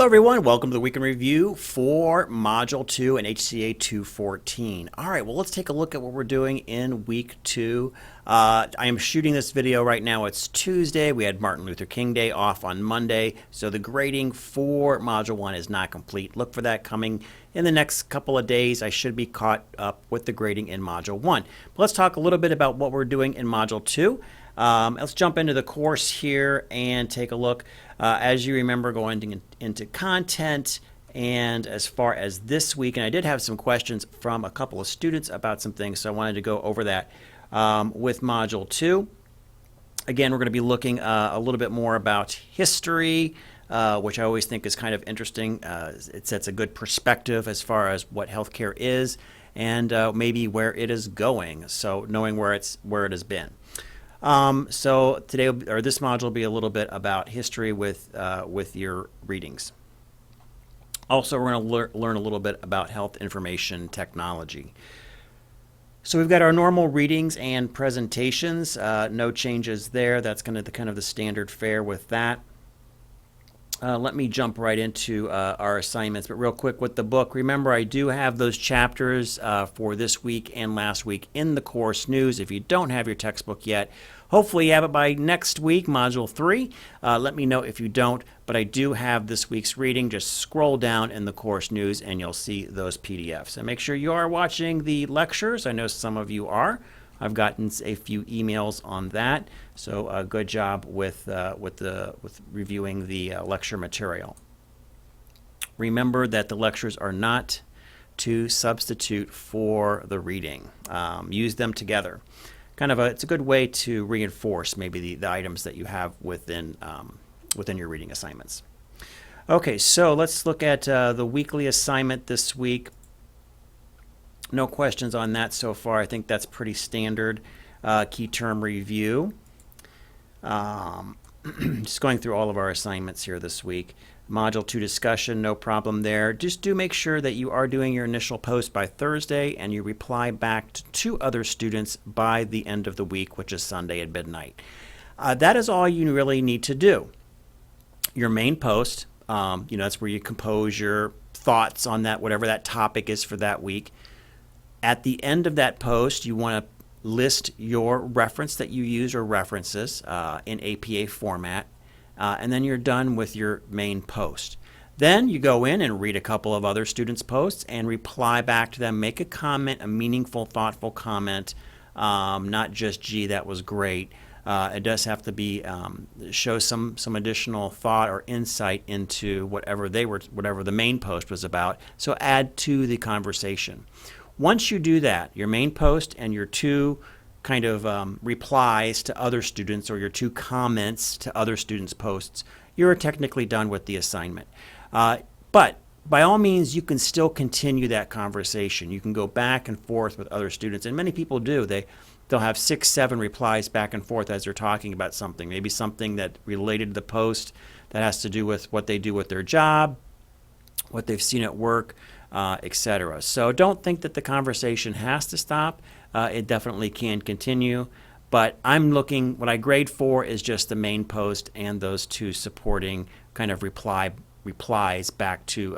Hello everyone, welcome to the Weekend Review for Module 2 and HCA 214. Alright, well let's take a look at what we're doing in Week 2. I am shooting this video right now. It's Tuesday. We had Martin Luther King Day off on Monday, so the grading for Module 1 is not complete. Look for that coming in the next couple of days. I should be caught up with the grading in Module 1. But let's talk a little bit about what we're doing in Module 2. Let's jump into the course here and take a look. As you remember, going into content, and as far as this week, and I did have some questions from a couple of students about some things, so I wanted to go over that with Module 2. Again, we're going to be looking a little bit more about history, which I always think is kind of interesting. It sets a good perspective as far as what healthcare is and maybe where it is going, so knowing where it has been. So today, or this module, will be a little bit about history with your readings. Also, we're going to learn a little bit about health information technology. So we've got our normal readings and presentations. No changes there. That's kind of the standard fare with that. Let me jump right into our assignments, but real quick with the book, remember I do have those chapters for this week and last week in the course news. If you don't have your textbook yet, hopefully you have it by next week, Module 3. Let me know if you don't, but I do have this week's reading. Just scroll down in the course news and you'll see those PDFs. And make sure you are watching the lectures. I know some of you are. I've gotten a few emails on that, so good job with reviewing the lecture material. Remember that the lectures are not to substitute for the reading. Use them together. It's a good way to reinforce maybe the items that you have within your reading assignments. Okay, so let's look at the weekly assignment this week. No questions on that so far. I think that's pretty standard. Key term review. Just going through all of our assignments here this week. Module 2 discussion, no problem there. Just do make sure that you are doing your initial post by Thursday and you reply back to 2 other students by the end of the week, which is Sunday at midnight. That is all you really need to do. Your main post, that's where you compose your thoughts on that, whatever that topic is for that week. At the end of that post, you want to list your reference that you use or references in APA format, and then you're done with your main post. Then you go in and read a couple of other students' posts and reply back to them. Make a comment, a meaningful, thoughtful comment, not just, gee, that was great. It does have to be show some additional thought or insight into whatever the main post was about. So add to the conversation. Once you do that, your main post and your 2 kind of replies to other students or your 2 comments to other students' posts, you're technically done with the assignment. But by all means, you can still continue that conversation. You can go back and forth with other students, and many people do. They'll have 6, 7 replies back and forth as they're talking about something, maybe something that related to the post that has to do with what they do with their job, what they've seen at work, etc. So don't think that the conversation has to stop. It definitely can continue, but what I grade for is just the main post and those 2 supporting kind of replies back to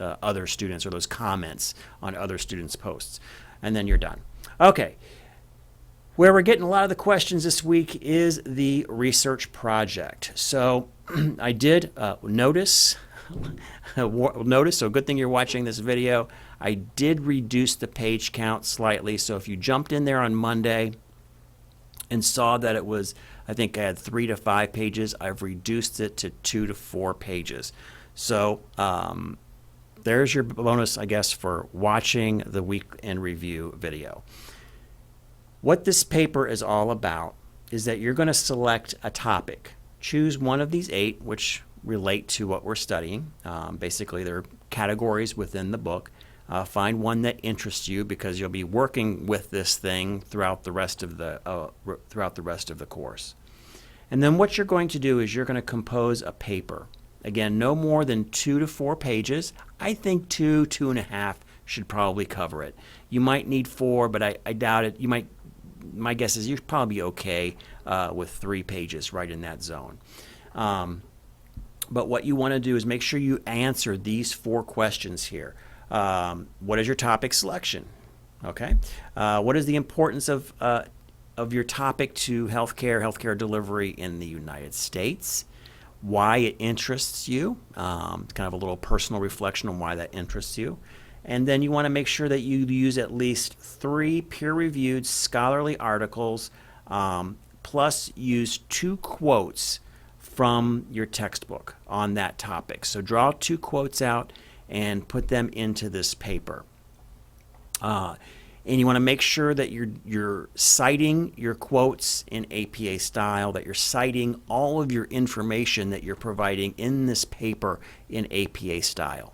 other students or those comments on other students' posts, and then you're done. Okay. Where we're getting a lot of the questions this week is the research project. So I did notice, so good thing you're watching this video, I did reduce the page count slightly. So if you jumped in there on Monday and saw that it was, I think I had 3 to 5 pages, I've reduced it to 2 to 4 pages. So there's your bonus, I guess, for watching the week in review video. What this paper is all about is that you're going to select a topic. Choose one of these 8 which relate to what we're studying. Basically, they're categories within the book. Find one that interests you because you'll be working with this thing throughout the rest of the course. And then what you're going to do is you're going to compose a paper. Again, no more than 2 to 4 pages. I think 2, 2.5 should probably cover it. You might need 4, but I doubt it. My guess is you'd probably be okay with 3 pages right in that zone. But what you want to do is make sure you answer these 4 questions here. What is your topic selection? Okay. What is the importance of your topic to healthcare delivery in the United States? Why it interests you? It's kind of a little personal reflection on why that interests you. And then you want to make sure that you use at least 3 peer-reviewed scholarly articles, plus use 2 quotes from your textbook on that topic. So draw 2 quotes out and put them into this paper. And you want to make sure that you're citing your quotes in APA style, that you're citing all of your information that you're providing in this paper in APA style.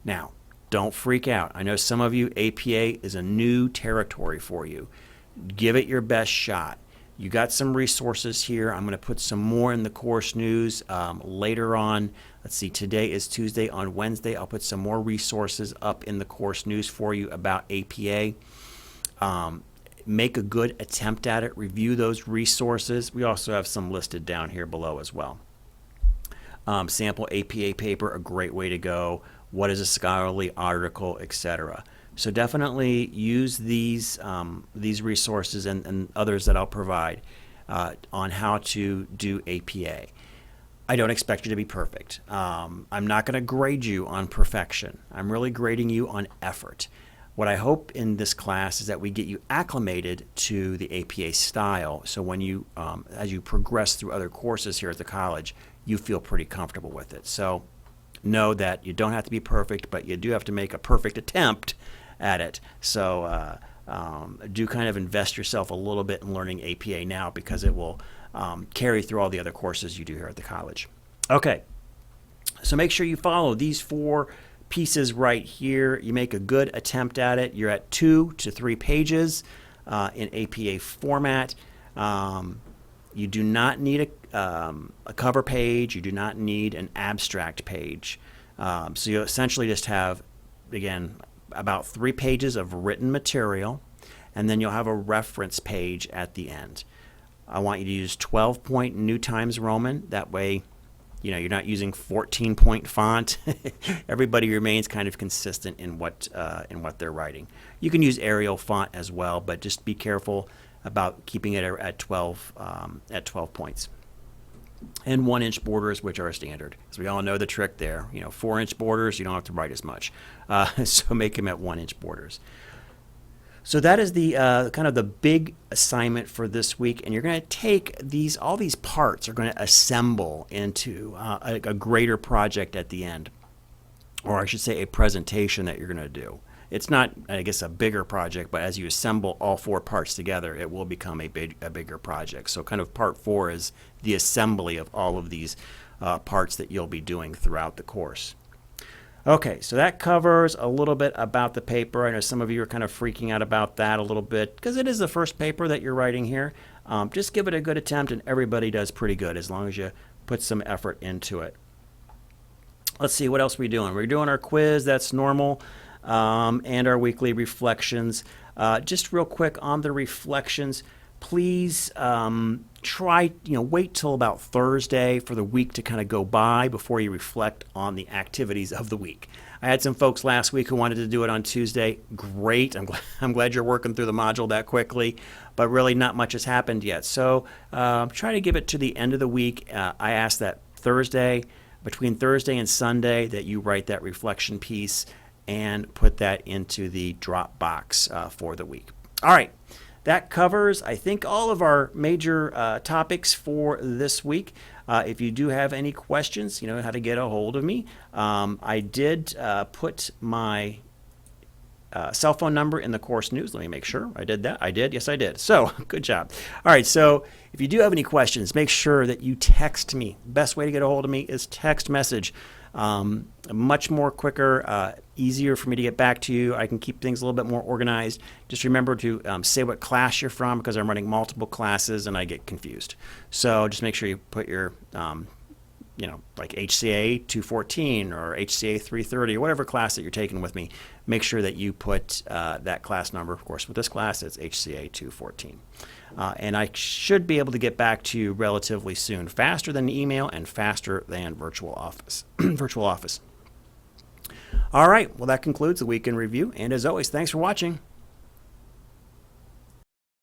Now, don't freak out. I know some of you, APA is a new territory for you. Give it your best shot. You got some resources here. I'm going to put some more in the course news later on. Let's see, today is Tuesday. On Wednesday, I'll put some more resources up in the course news for you about APA. Make a good attempt at it. Review those resources. We also have some listed down here below as well. Sample APA paper, a great way to go. What is a scholarly article, etc. So definitely use these resources and others that I'll provide on how to do APA. I don't expect you to be perfect. I'm not going to grade you on perfection. I'm really grading you on effort. What I hope in this class is that we get you acclimated to the APA style, so when you, as you progress through other courses here at the college, you feel pretty comfortable with it. So know that you don't have to be perfect, but you do have to make a perfect attempt at it. So do kind of invest yourself a little bit in learning APA now, because it will carry through all the other courses you do here at the college. Okay, so make sure you follow these 4 pieces right here. You make a good attempt at it. You're at 2 to 3 pages in APA format. You do not need a cover page. You do not need an abstract page. So you essentially just have, again, about 3 pages of written material, and then you'll have a reference page at the end. I want you to use 12-point New Times Roman. That way, you're not using 14-point font. Everybody remains kind of consistent in what they're writing. You can use Arial font as well, but just be careful about keeping it at 12 points. And 1-inch borders, which are standard, as we all know the trick there. 4-inch borders, you don't have to write as much. So make them at 1-inch borders. So that is the kind of the big assignment for this week, and you're going to take all these parts are going to assemble into a greater project at the end, or I should say a presentation that you're going to do. It's not, I guess, a bigger project, but as you assemble all 4 parts together, it will become a bigger project. So kind of part 4 is the assembly of all of these parts that you'll be doing throughout the course. Okay, so that covers a little bit about the paper. I know some of you are kind of freaking out about that a little bit because it is the first paper that you're writing here. Just give it a good attempt, and everybody does pretty good as long as you put some effort into it. Let's see, what else are we doing? We're doing our quiz, that's normal, and our weekly reflections. Just real quick on the reflections, please try, wait till about Thursday for the week to kind of go by before you reflect on the activities of the week. I had some folks last week who wanted to do it on Tuesday. Great. I'm glad you're working through the module that quickly, but really not much has happened yet. So try to give it to the end of the week. I ask that between Thursday and Sunday, that you write that reflection piece and put that into the Dropbox for the week. All right. That covers, I think, all of our major topics for this week. If you do have any questions, you know how to get a hold of me. I did put my cell phone number in the course news. Let me make sure I did that. I did. Yes, I did. So good job. All right. So if you do have any questions, make sure that you text me. Best way to get a hold of me is text message. Much more quicker, easier for me to get back to you. I can keep things a little bit more organized. Just remember to say what class you're from, because I'm running multiple classes and I get confused. So just make sure you put your like HCA 214 or HCA 330 or whatever class that you're taking with me, make sure that you put that class number. Of course, with this class, it's HCA 214. And I should be able to get back to you relatively soon, faster than email and faster than virtual office. virtual office. All right, well, that concludes the week in review. And as always, thanks for watching.